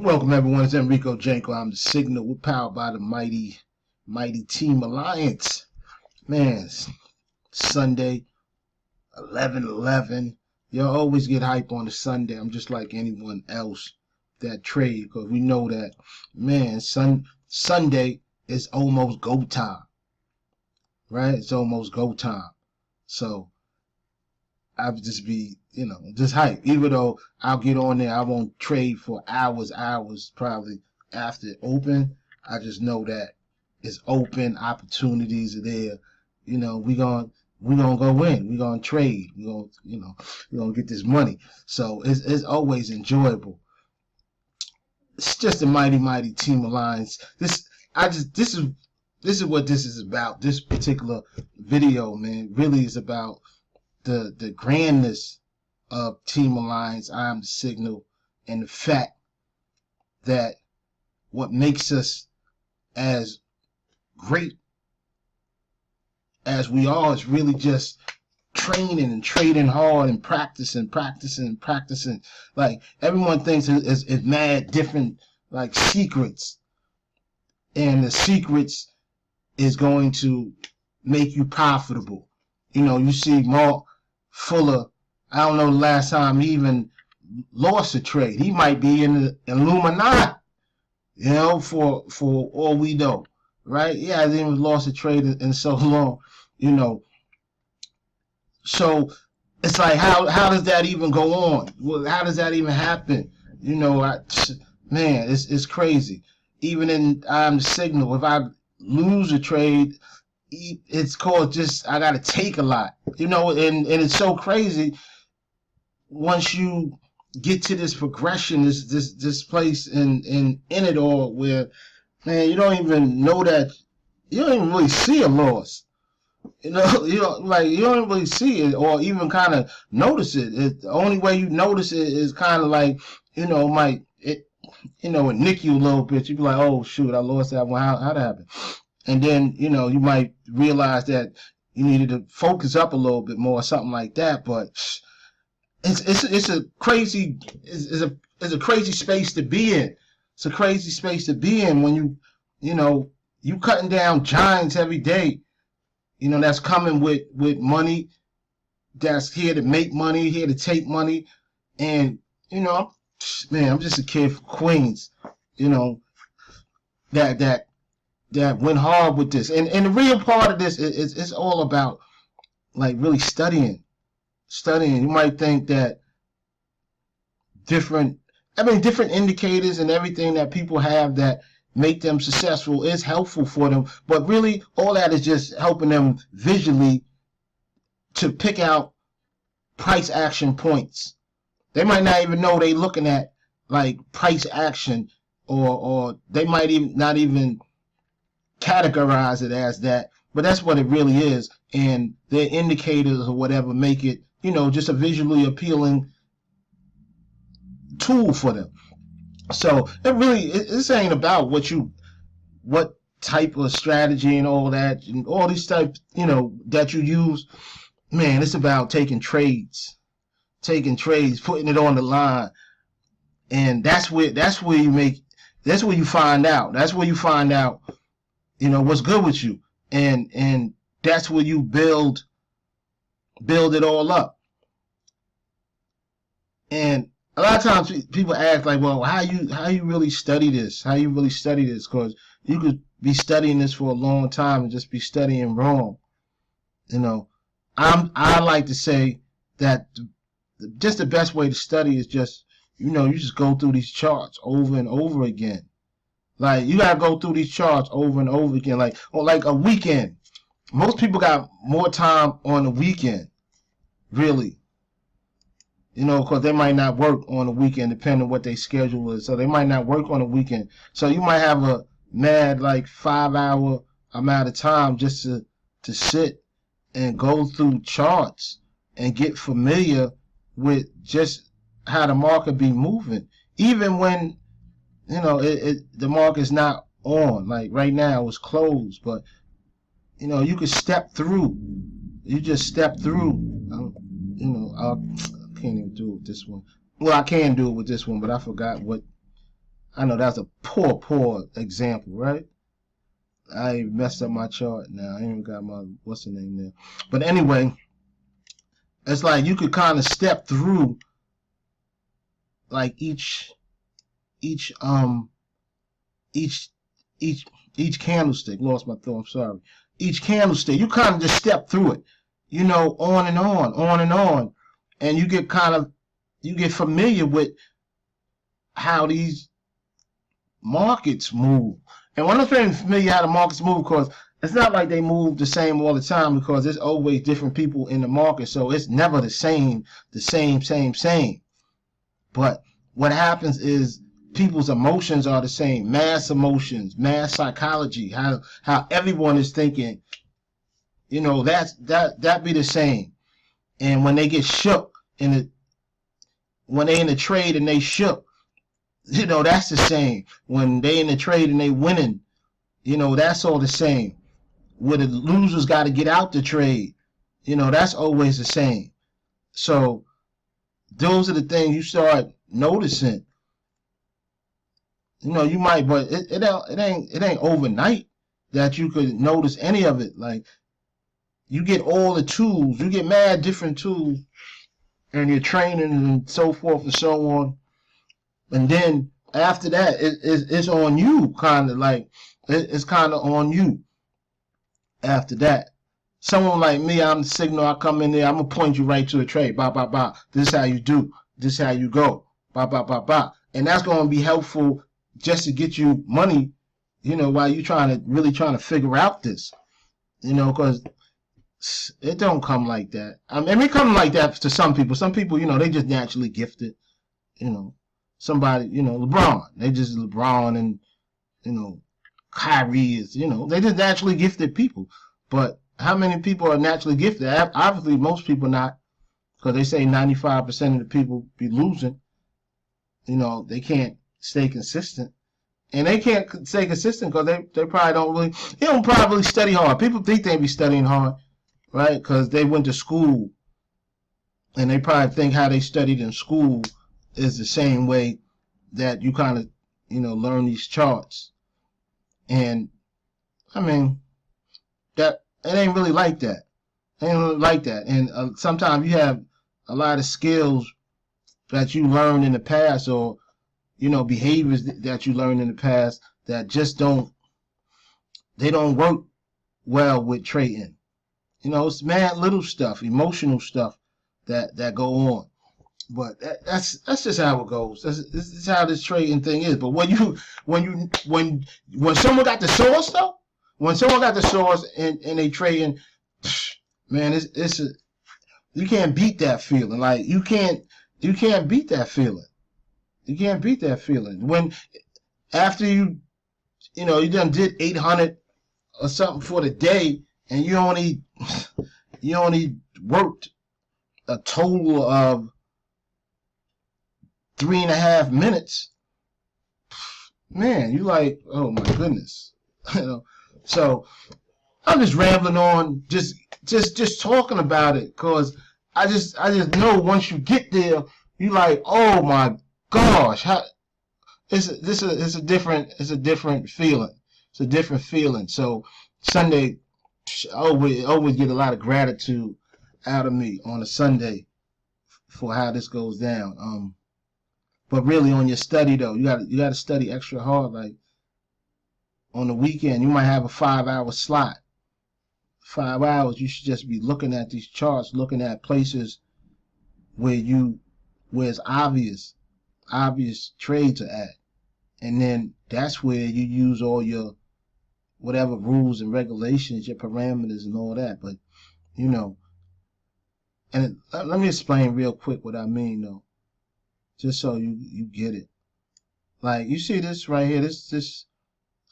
Welcome everyone, it's Enrico Janko. I'm the Signal. We're powered by the mighty Team Alliance. Man, it's Sunday, 11/11. You'll always get hype on the Sunday. I'm just like anyone else that trade, because we know that, man, Sunday is almost go time, right? It's almost go time. So I would just be, just hype. Even though I'll get on there, I won't trade for hours probably after it open. I just know that it's open, opportunities are there. We're gonna go in. We're gonna trade. We're gonna get this money. So it's always enjoyable. It's just a mighty Team Alliance. This is what this is about. This particular video, man, really is about the grandness of Team Alliance, IMtheSIGNAL, and the fact that what makes us as great as we are is really just training and trading hard and practicing. Like, everyone thinks it's mad different, like, secrets, and the secrets is going to make you profitable. You see Mark Fuller, I don't know the last time he even lost a trade. He might be in the Illuminati, for all we know, right? He hasn't even lost a trade in so long, So it's like, how does that even go on? Well, how does that even happen? Man, it's crazy. Even in IMtheSIGNAL, if I lose a trade, it's called just, I gotta take a lot, and it's so crazy once you get to this progression, this place in it all, where, man, you don't even know that, you don't even really see a loss, you don't really see it or even kind of notice it. The only way you notice it is kind of like, it nick you a little bit. You be like, oh shoot, I lost that one. How'd that happen? And then, you might realize that you needed to focus up a little bit more or something like that. But it's a crazy space to be in. It's a crazy space to be in when you cutting down giants every day. That's coming with money, that's here to make money, here to take money. And, man, I'm just a kid from Queens, that went hard with this. And the real part of this is it's all about, like, really studying. You might think that different indicators and everything that people have that make them successful is helpful for them, but really all that is just helping them visually to pick out price action points. They might not even know they looking at, like, price action, or they might even not even categorize it as that, but that's what it really is. And their indicators or whatever make it, just a visually appealing tool for them. So this ain't about what type of strategy and all that and all these types, that you use. Man, it's about taking trades, putting it on the line. And that's where you find out, what's good with you. And that's where you build it all up. And a lot of times people ask, like, well, how you really study this? Because you could be studying this for a long time and just be studying wrong. I like to say that just the best way to study is just, you just go through these charts over and over again. Like, you gotta go through these charts over and over again, like a weekend. Most people got more time on the weekend, really. Because they might not work on the weekend, depending on what their schedule is. So they might not work on the weekend. So you might have a mad, like, 5-hour amount of time just to sit and go through charts and get familiar with just how the market be moving. Even when, the market's not on. Like, right now it's closed, but, you could step through. You just step through. I can't even do it with this one. Well, I can do it with this one, but I forgot what I know that's a poor example, right? I messed up my chart now. I ain't even got my, what's the name there. But anyway, it's like you could kind of step through like each each each each each candlestick. Lost my thought, I'm sorry. Each candlestick, you kind of just step through it, on and on and on. And you get familiar with how these markets move. And one of the things familiar how the markets move, because it's not like they move the same all the time, because there's always different people in the market. So it's never the same. But what happens is people's emotions are the same. Mass emotions, mass psychology, how everyone is thinking, that be the same. And when they get shook when they in the trade and they shook, that's the same. When they in the trade and they winning, that's all the same. Where the losers got to get out the trade, that's always the same. So those are the things you start noticing. You might, but it ain't overnight that you could notice any of it. Like, you get all the tools, you get mad different tools, and you're training and so forth and so on. And then after that, it's on you, kind of like, it's kind of on you after that. Someone like me, I'm the signal, I come in there, I'm going to point you right to a trade. Bah, bah, bah. This is how you do. This is how you go. Bah, bah, bah, bah. And that's going to be helpful just to get you money, while you're really trying to figure out this, because it don't come like that. I mean, it come like that to some people. Some people, they just naturally gifted, somebody, LeBron. They just LeBron and, Kyrie is, they just naturally gifted people. But how many people are naturally gifted? Obviously, most people not, because they say 95% of the people be losing. They can't stay consistent. And they can't stay consistent because they probably don't probably study hard. People think they be studying hard, right? Because they went to school. And they probably think how they studied in school is the same way that you kind of, learn these charts. And, I mean, that it ain't really like that. It ain't really like that. And sometimes you have a lot of skills that you learned in the past, or, behaviors that you learned in the past that just don't work well with trading. It's mad little stuff, emotional stuff that go on. But that's just how it goes. This is how this trading thing is. But when someone got the source though, when someone got the source and they trading, man, you can't beat that feeling. Like you can't beat that feeling. You can't beat that feeling. When after you done did 800 or something for the day, and you only worked a total of 3.5 minutes, man, you like, oh my goodness. So I'm just rambling on, just talking about it, because I just know once you get there, you like, oh my gosh, it's a different feeling. It's a different feeling. So Sunday, always get a lot of gratitude out of me on a Sunday for how this goes down. But really on your study though, you got to study extra hard. Like on the weekend, you might have a 5-hour slot. 5 hours, you should just be looking at these charts, looking at places where it's obvious trades are at. And then that's where you use all your whatever rules and regulations, your parameters and all that. But, and let me explain real quick what I mean though, just so you get it. Like you see this right here, this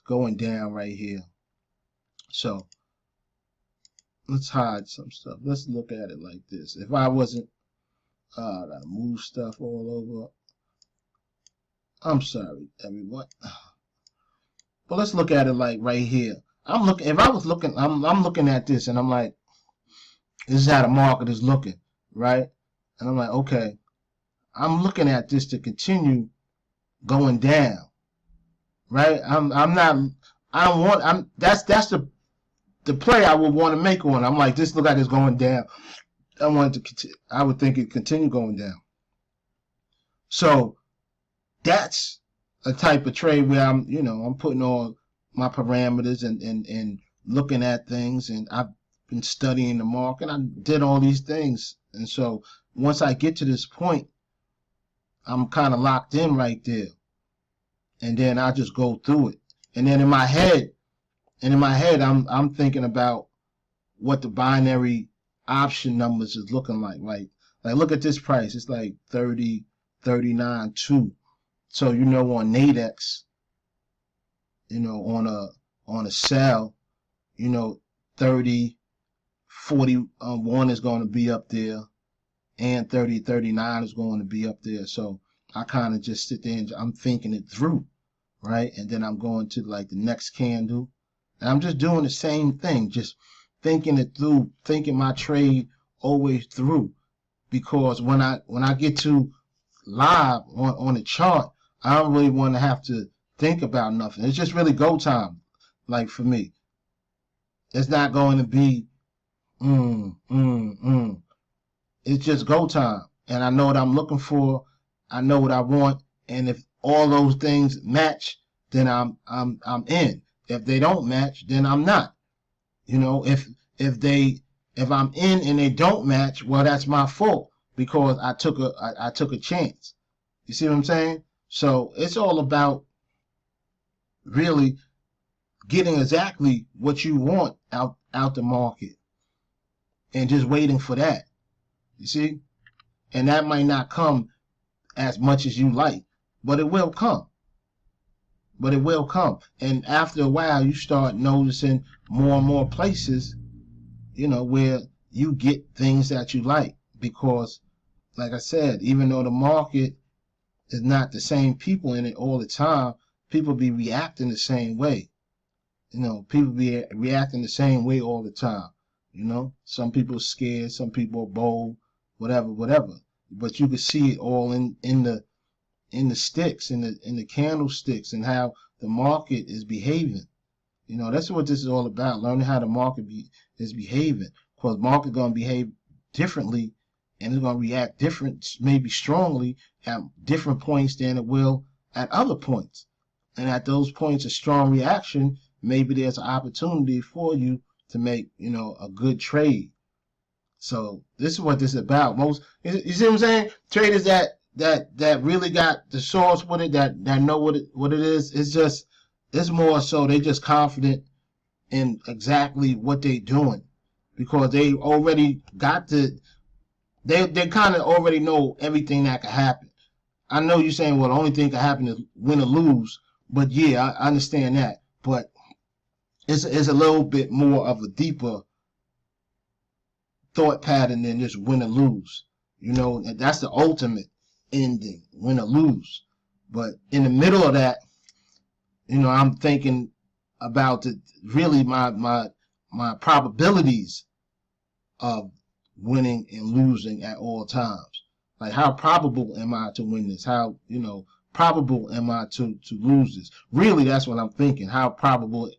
going down right here. So let's hide some stuff. Let's look at it like this. If I wasn't, I gotta move stuff all over. I'm sorry, everyone. But let's look at it like right here. I'm looking at this and I'm like, this is how the market is looking, right? And I'm like, okay, I'm looking at this to continue going down. right? I'm not. I don't want. That's the play I would want to make on. I'm like, this look like it's going down. I want it to. I would think it continue going down. So that's a type of trade where I'm putting all my parameters and looking at things, and I've been studying the market. I did all these things, and so once I get to this point, I'm kind of locked in right there, and then I just go through it. And then in my head, I'm thinking about what the binary option numbers is looking like. Like look at this price. It's like 30, 39, 2. So on Nadex, on a sell, 30, 41 is going to be up there, and 30, 39 is going to be up there. So I kind of just sit there and I'm thinking it through, right? And then I'm going to like the next candle, and I'm just doing the same thing, just thinking it through, thinking my trade always through. Because when I get to live on the chart, I don't really want to have to think about nothing. It's just really go time. Like for me, it's not going to be It's just go time, and I know what I'm looking for. I know what I want, and if all those things match, then I'm in. If they don't match, then I'm not. If I'm in and they don't match, well, that's my fault because I took a chance. You see what I'm saying? So it's all about really getting exactly what you want out the market and just waiting for that. You see? And that might not come as much as you like, but it will come. But it will come. And after a while, you start noticing more and more places, where you get things that you like. Because, like I said, even though the market is not the same people in it all the time, people be reacting the same way. People be reacting the same way all the time. Some people are scared, some people are bold, whatever. But you can see it all in the sticks, in the candlesticks, and how the market is behaving. That's what this is all about, learning how the market is behaving. Because the market going to behave differently, and it's going to react different, maybe strongly, at different points than it will at other points. And at those points of strong reaction, maybe there's an opportunity for you to make, a good trade. So this is what this is about. You see what I'm saying? Traders that really got the source with it, that know what it is. It's more so they just confident in exactly what they're doing, because they already got they kind of already know everything that can happen. I know you're saying, well, the only thing that can happen is win or lose, but yeah, I understand that. But it's a little bit more of a deeper thought pattern than just win or lose. That's the ultimate ending, win or lose. But in the middle of that, I'm thinking about really my probabilities of winning and losing at all times. Like, how probable am I to win this? How, probable am I to lose this? Really, that's what I'm thinking. How probable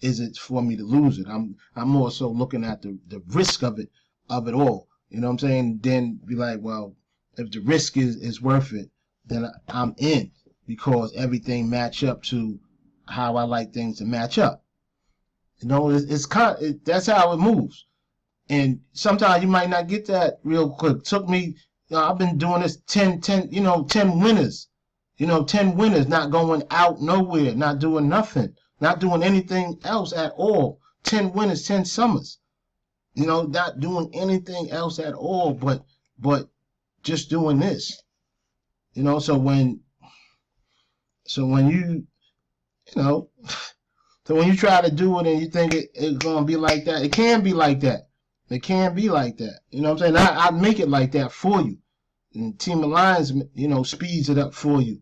is it for me to lose it? I'm more so looking at the risk of it all. You know what I'm saying? Then be like, well, if the risk is worth it, then I'm in, because everything match up to how I like things to match up. That's how it moves. And sometimes you might not get that real quick. Took me, I've been doing this 10 winners. 10 winners, not going out nowhere, not doing nothing, not doing anything else at all. 10 winners, 10 summers. Not doing anything else at all, but just doing this. So when you so when you try to do it and you think it's gonna be like that, it can be like that. It can be like that. You know what I'm saying? I make it like that for you. And Team Alliance, speeds it up for you.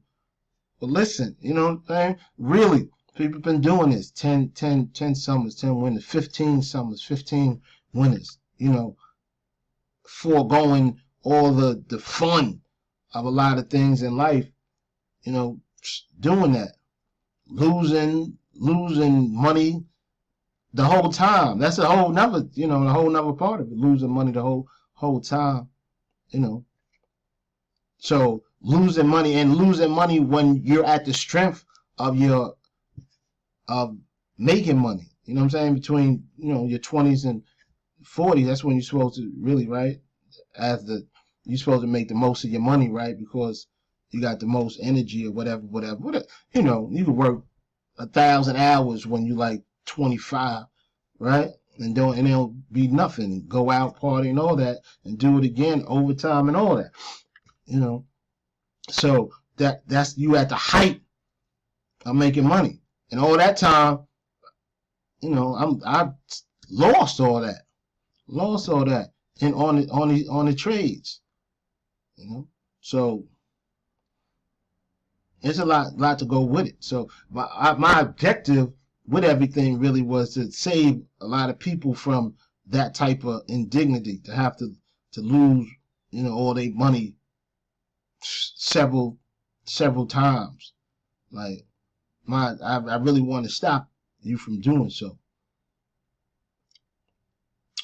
But listen, what I'm saying? Really, people been doing this 10 summers, 10 winners, 15 summers, 15 winners, foregoing all the fun of a lot of things in life, doing that. losing money the whole time. That's a whole nother, a whole nother part of it. Losing money the whole time, So losing money when you're at the strength of making money. You know what I'm saying? Between your 20s and 40s, that's when you're supposed to really, right? You're supposed to make the most of your money, right? Because you got the most energy or whatever. You can work 1,000 hours when you're like 25, right? And it'll be nothing. Go out, party, and all that, and do it again, overtime and all that. So that's you at the height of making money, and all that time, I lost all that, and on the trades, So it's a lot to go with it. So my objective with everything really was to save a lot of people from that type of indignity, to have to lose, all their money several times. Like I really want to stop you from doing so.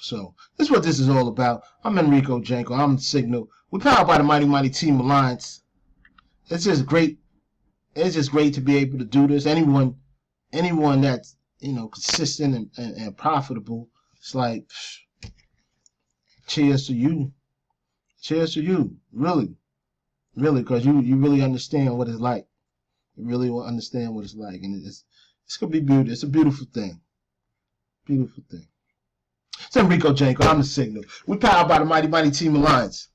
So this is what this is all about. I'm Enrico Janko. I'm Signal. We're powered by the mighty Team Alliance. It's just great. It's just great to be able to do this. Anyone that's consistent and profitable, it's like cheers to you. Cheers to you. Really, because you really understand what it's like. You really will understand what it's like, and it's gonna be beautiful. It's a beautiful thing. Beautiful thing. It's Enrico Janko. I'm the Signal. We're powered by the mighty Team Alliance.